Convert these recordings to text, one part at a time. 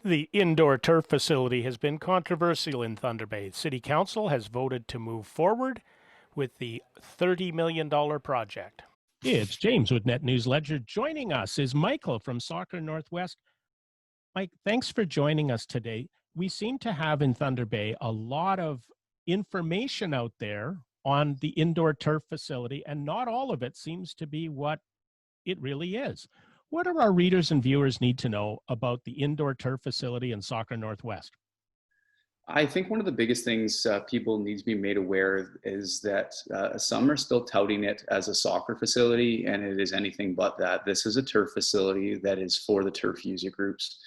The indoor turf facility has been controversial in Thunder Bay. City Council has voted to move forward with the $30 million project. It's James with NetNewsLedger. Joining us is Michael from Soccer Northwest. Mike, thanks for joining us today. We seem to have in Thunder Bay a lot of information out there on the indoor turf facility, and not all of it seems to be what it really is. What do our readers and viewers need to know about the indoor turf facility in Soccer Northwest? I think one of the biggest things people need to be made aware is that some are still touting it as a soccer facility, and it is anything but that. This is a turf facility that is for the turf user groups.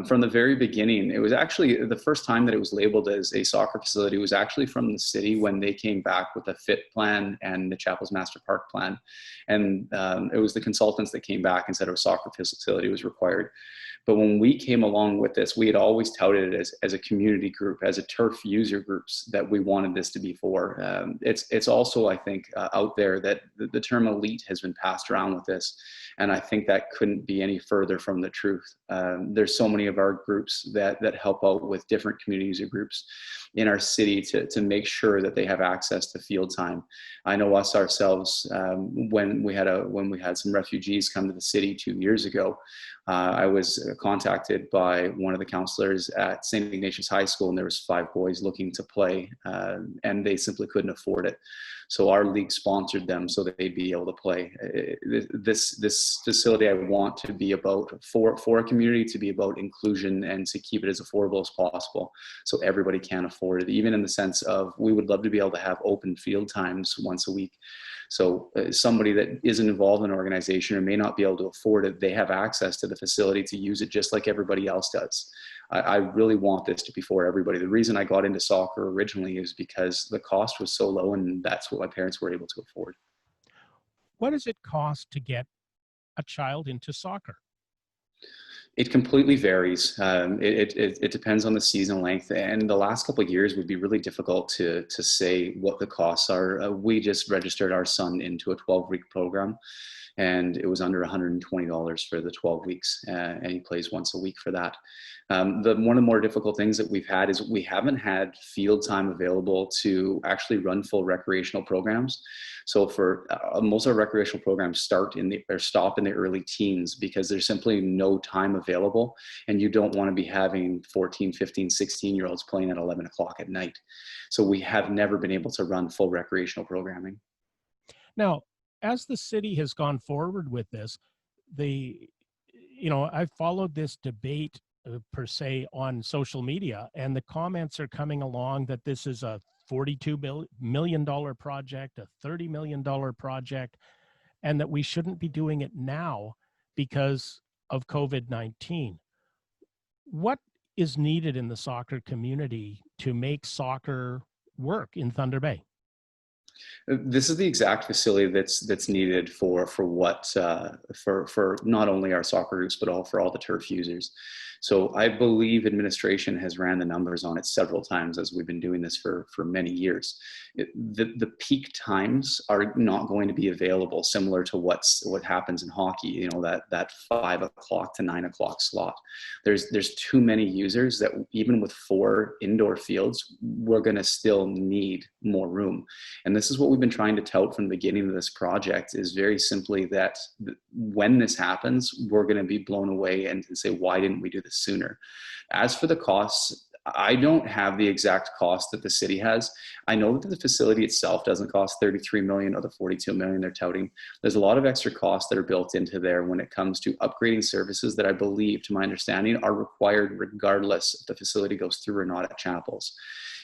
From the very beginning, it was actually the first time that it was labeled as a soccer facility was actually from the city when they came back with a FIT plan and the Chapel's Master Park plan. And it was the consultants that came back and said a soccer facility was required. But when we came along with this, we had always touted it as a community group, as a turf user groups that we wanted this to be for. It's also, I think, out there that the term elite has been passed around with this. And I think that couldn't be any further from the truth. There's so many of our groups that help out with different community user groups in our city to make sure that they have access to field time. I know us ourselves, when we had some refugees come to the city 2 years ago, I was contacted by one of the counselors at St. Ignatius High School, and there was 5 boys looking to play, and they simply couldn't afford it. So our league sponsored them so that they'd be able to play. This facility I want to be about, for a community, to be about inclusion and to keep it as affordable as possible so everybody can afford it, even in the sense of we would love to be able to have open field times once a week. So somebody that isn't involved in an organization or may not be able to afford it, they have access to the facility to use it just like everybody else does. I really want this to be for everybody. The reason I got into soccer originally is because the cost was so low, and that's what my parents were able to afford. What does it cost to get a child into soccer? It completely varies. It depends on the season length, and the last couple of years would be really difficult to say what the costs are. We just registered our son into a 12-week program, and it was under $120 for the 12 weeks, and he plays once a week for that. One of the more difficult things that we've had is we haven't had field time available to actually run full recreational programs. So for most of our recreational programs stop in the early teens because there's simply no time available, and you don't want to be having 14, 15, 16-year-olds playing at 11 o'clock at night. So we have never been able to run full recreational programming. Now, as the city has gone forward with this, I've followed this debate per se on social media, and the comments are coming along that this is a $42 million project, a $30 million project, and that we shouldn't be doing it now because of COVID-19. What is needed in the soccer community to make soccer work in Thunder Bay? This is the exact facility that's needed for not only our soccer groups but all for all the turf users. So I believe administration has ran the numbers on it several times as we've been doing this for many years. The peak times are not going to be available, similar to what happens in hockey. You know, that 5 o'clock to 9 o'clock slot. There's too many users that even with 4 indoor fields, we're going to still need more room. And this is what we've been trying to tout from the beginning of this project, is very simply that when this happens, we're going to be blown away and say, why didn't we do this sooner? As for the costs, I don't have the exact cost that the city has. I know that the facility itself doesn't cost $33 million or the $42 million they're touting. There's a lot of extra costs that are built into there when it comes to upgrading services that I believe, to my understanding, are required regardless if the facility goes through or not at Chapels.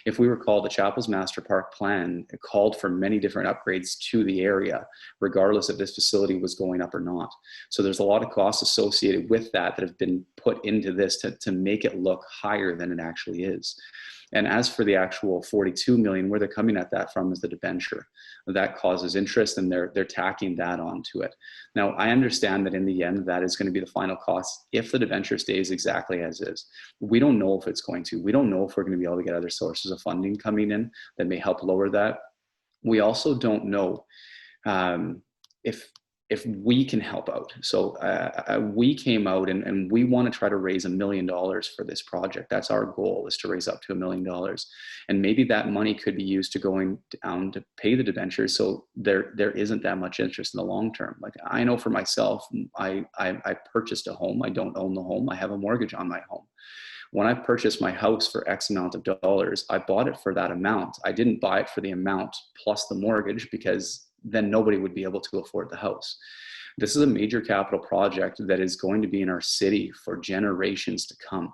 If we recall, the Chapels Master Park plan called for many different upgrades to the area, regardless if this facility was going up or not. So there's a lot of costs associated with that have been put into this to make it look higher than it actually is. And as for the actual 42 million, where they're coming at that from is the debenture. That causes interest, and they're tacking that onto it. Now, I understand that in the end, that is going to be the final cost if the debenture stays exactly as is. We don't know if it's going to. We don't know if we're going to be able to get other sources of funding coming in that may help lower that. We also don't know if if we can help out. So we came out and we want to try to raise $1 million for this project. That's our goal, is to raise up to $1 million. And maybe that money could be used to going down to pay the debentures. So there isn't that much interest in the long term. Like, I know for myself, I purchased a home. I don't own the home. I have a mortgage on my home. When I purchased my house for X amount of dollars, I bought it for that amount. I didn't buy it for the amount plus the mortgage, because then nobody would be able to afford the house. This is a major capital project that is going to be in our city for generations to come.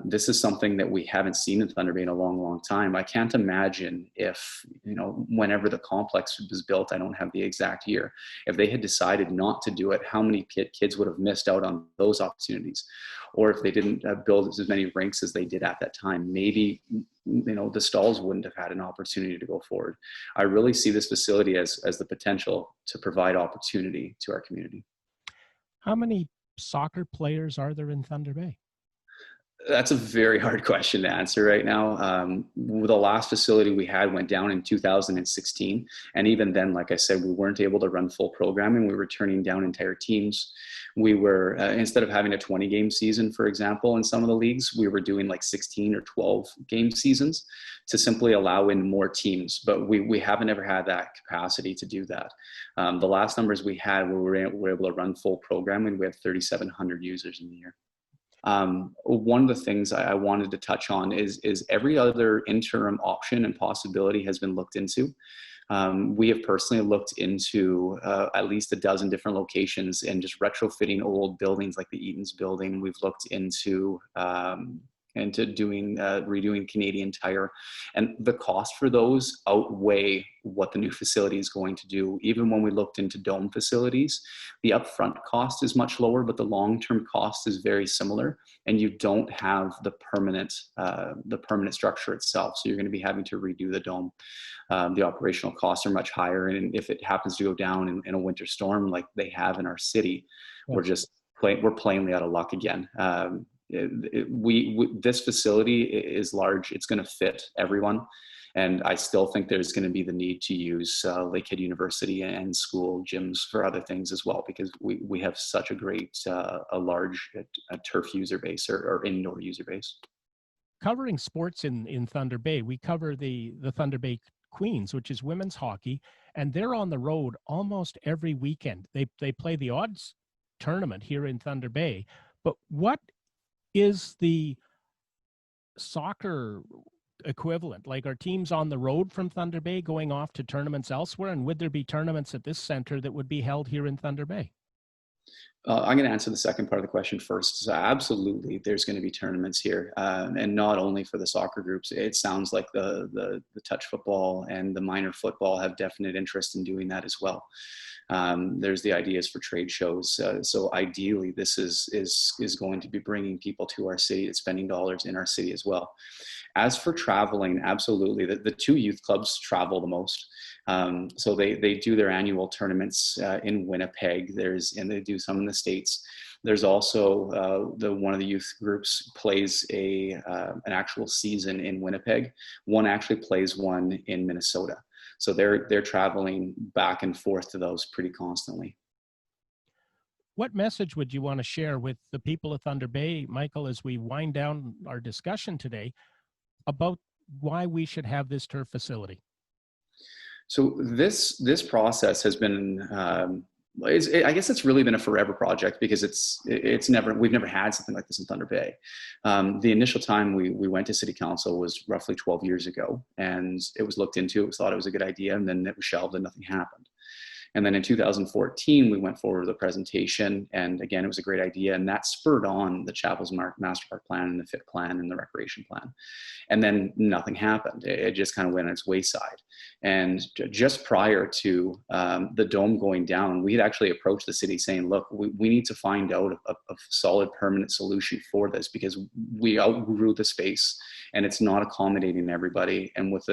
This is something that we haven't seen in Thunder Bay in a long, long time. I can't imagine if, whenever the complex was built, I don't have the exact year, if they had decided not to do it, how many kids would have missed out on those opportunities? Or if they didn't build as many rinks as they did at that time, maybe the stalls wouldn't have had an opportunity to go forward. I really see this facility as the potential to provide opportunity to our community. How many soccer players are there in Thunder Bay? That's a very hard question to answer right now. The last facility we had went down in 2016. And even then, like I said, we weren't able to run full programming. We were turning down entire teams. We were, instead of having a 20-game season, for example, in some of the leagues, we were doing like 16 or 12-game seasons to simply allow in more teams. But we haven't ever had that capacity to do that. The last numbers we had, we were able to run full programming. We had 3,700 users in the year. One of the things I wanted to touch on is every other interim option and possibility has been looked into. We have personally looked into at least a dozen different locations and just retrofitting old buildings like the Eaton's building. We've looked into doing redoing Canadian Tire, and the cost for those outweigh what the new facility is going to do. Even when we looked into dome facilities, the upfront cost is much lower, but the long-term cost is very similar, and you don't have the permanent structure itself. So you're going to be having to redo the dome. The operational costs are much higher, and if it happens to go down in a winter storm like they have in our city, we're plainly out of luck again. This facility is large. It's going to fit everyone. And I still think there's going to be the need to use Lakehead University and school gyms for other things as well, because we have such a great, a large turf user base or indoor user base. Covering sports in Thunder Bay, we cover the Thunder Bay Queens, which is women's hockey, and they're on the road almost every weekend. They play the odds tournament here in Thunder Bay. But what is the soccer equivalent? Like, are teams on the road from Thunder Bay going off to tournaments elsewhere? And would there be tournaments at this center that would be held here in Thunder Bay? I'm going to answer the second part of the question first. So absolutely, there's going to be tournaments here, and not only for the soccer groups. It sounds like the touch football and the minor football have definite interest in doing that as well. There's the ideas for trade shows. So ideally, this is going to be bringing people to our city and spending dollars in our city as well. As for traveling, absolutely, the two youth clubs travel the most. So they do their annual tournaments in Winnipeg. And they do some in the States. There's also one of the youth groups plays an actual season in Winnipeg. One actually plays one in Minnesota. So they're traveling back and forth to those pretty constantly. What message would you want to share with the people of Thunder Bay, Michael, as we wind down our discussion today about why we should have this turf facility? So this process has been, I guess it's really been a forever project, because we've never had something like this in Thunder Bay. The initial time we went to City Council was roughly 12 years ago, and it was looked into. It was thought it was a good idea, and then it was shelved and nothing happened. And then in 2014, we went forward with a presentation, and again, it was a great idea, and that spurred on the Chapel's Master Park Plan and the FIT Plan and the Recreation Plan. And then nothing happened. It just kind of went on its wayside. And just prior to the dome going down, we had actually approached the city saying, look, we need to find out a solid permanent solution for this, because we outgrew the space and it's not accommodating everybody. And with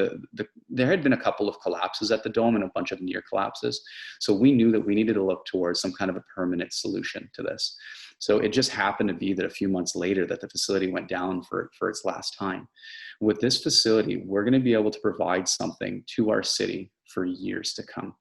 there had been a couple of collapses at the dome and a bunch of near collapses. So we knew that we needed to look towards some kind of a permanent solution to this. So it just happened to be that a few months later that the facility went down for its last time. With this facility, we're going to be able to provide something to our city for years to come.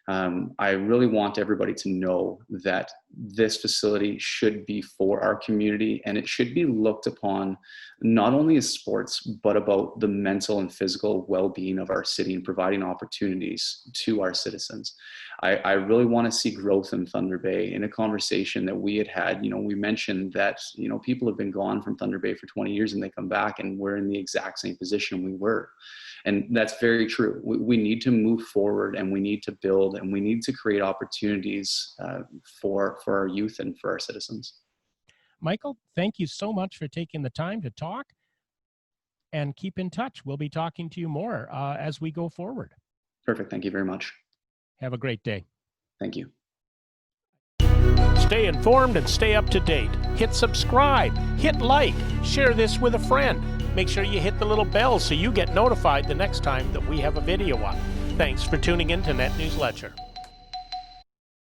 I really want everybody to know that this facility should be for our community, and it should be looked upon not only as sports, but about the mental and physical well-being of our city and providing opportunities to our citizens. I really want to see growth in Thunder Bay. In a conversation that we had, we mentioned that, people have been gone from Thunder Bay for 20 years and they come back and we're in the exact same position we were. And that's very true. We need to move forward, and we need to build, and we need to create opportunities for our youth and for our citizens. Michael, thank you so much for taking the time to talk, and keep in touch. We'll be talking to you more as we go forward. Perfect. Thank you very much. Have a great day. Thank you. Stay informed and stay up to date. Hit subscribe, hit like, share this with a friend. Make sure you hit the little bell so you get notified the next time that we have a video up. Thanks for tuning in to NetNewsLedger.